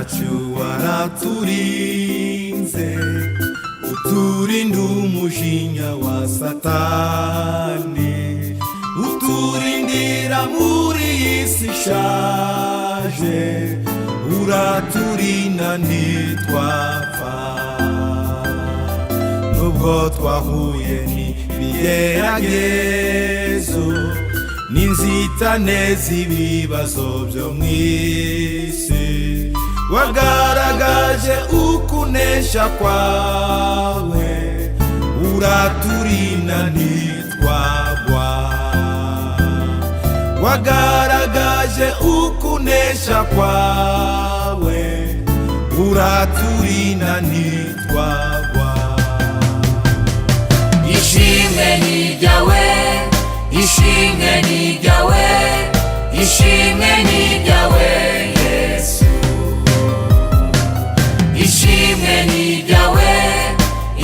yacu waraturinze, uturinda umujinya wa Satani, uturindira muri iyi si ishaje, uraturinda ntitwapfa. Nubwo twahuye n'ibigeragezo n'inzitane z'ibibazo byo mw'isi, wagaragaje ukunesha kwawe, uraturinda ntitwagwa. Wagaragaje ukunesha kwawe, uraturinda ntitwagwa. Ishimwe ni ryawe, ishimwe ni ryawe, ishimwe ni ryawe Yesu. Ishimwe ni ryawe,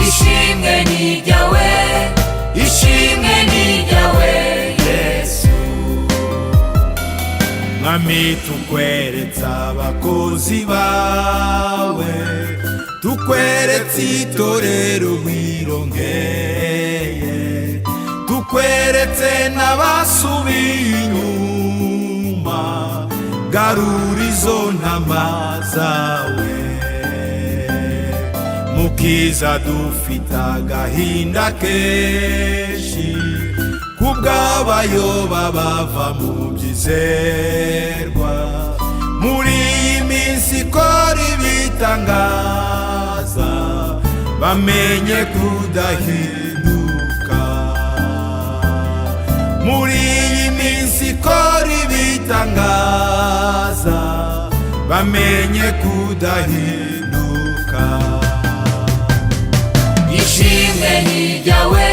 ishimwe ni ryawe, ishimwe ni ryawe Yesu. Mwami, tukweretse abakozi bawe, tukweretse itorero wirongeye, tukweretse n'abasubiye inyuma, garura izo ntama zawe. Mukiza, dufite agahinda kenshi kubw'abayoba bava mu byizerwa, muri iyi minsi ikora ibitangaza, bamenye kudahinduka. Muri iyi minsi ikora ibitangaza, bamenye kudahinduka. Ishimwe ni ryawe,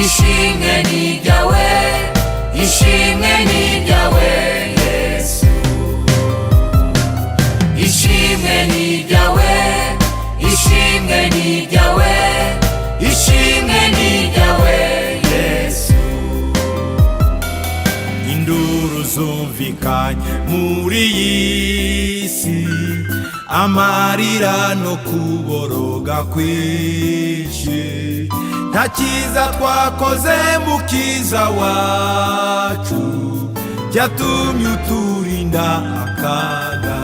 ishimwe ni ryawe, ishimwe ni ryawe Yesu. Ishimwe ni ryawe, ishimwe ni ryawe, ishimwe ni ryawe Yesu. Induru zumvikanye muri iyi si, amarira no kuboroga kwinshi, nta cyiza twakoze mukiza wacu, cyatumye uturinda akaga.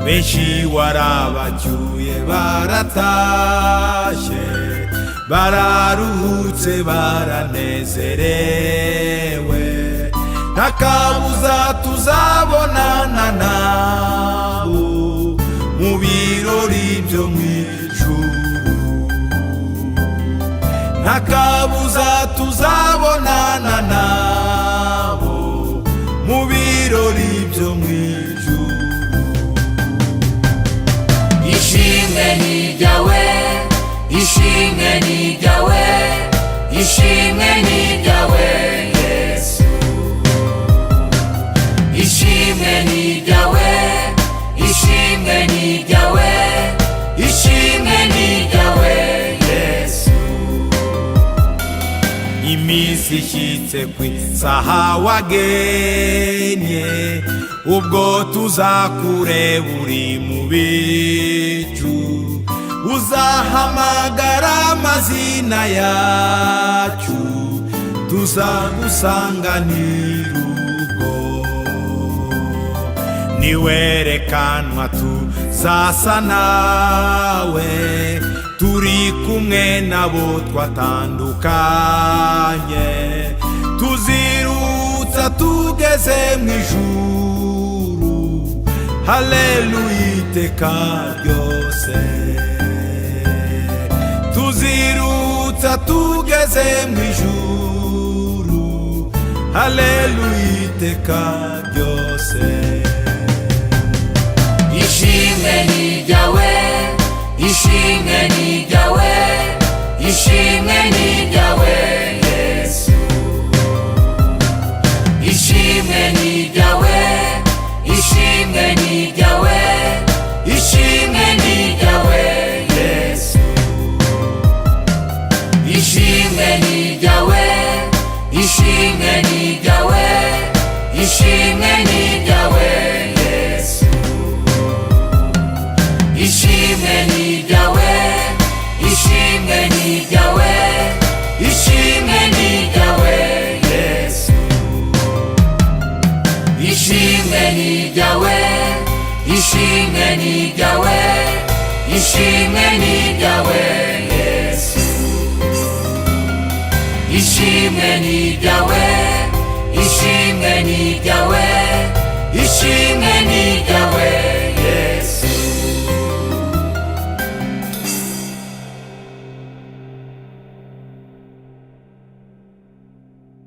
Benshi warabacyuye baratashe, bararuhutse baranezerewe, nta kabuza tuzabonana nabo mu birori byo mw'ijuru. Nta kabuza tuzabonana nabo mu birori byo mw'ijuru. Ishimwe ni ryawe, ishimwe ni ryawe, ishimwe ni ryawe Yesu. Ishimwe ni ryawe, ishimwe ni ryawe, ishimwe ni ryawe Yesu. Iminsi ishyitse ku isaha wagennye, ubwo tuzakureba uri mu bicu, uzahamagara amazina yacu, tuzagusanganira ubwo. Niwerekanwa tuzasa nawe, turi kumwe nabo twatandukanye, tuzirutsa tugeze mu ijuru. Haleluya iteka ryose. Tuzirutsa tugeze mu ijuru. Haleluya iteka ryose. Ishimwe ni ryawe, ishimwe ni ryawe, ishimwe ni ryawe Yesu. Ishimwe ni ryawe, ishimwe ni ryawe, ishimwe ni ryawe Yesu. Ishimwe ni ryawe, ishimwe ni ryawe, ishimwe ni ryawe Yesu. ishimwe ni iryawe, ishimwe ni iryawe, ishimwe ni iryawe Yesu. Ishimwe ni iryawe, ishimwe ni iryawe, ishimwe ni iryawe Yesu. Ishimwe ni iryawe, ishimwe ni iryawe, ishimwe ni iryawe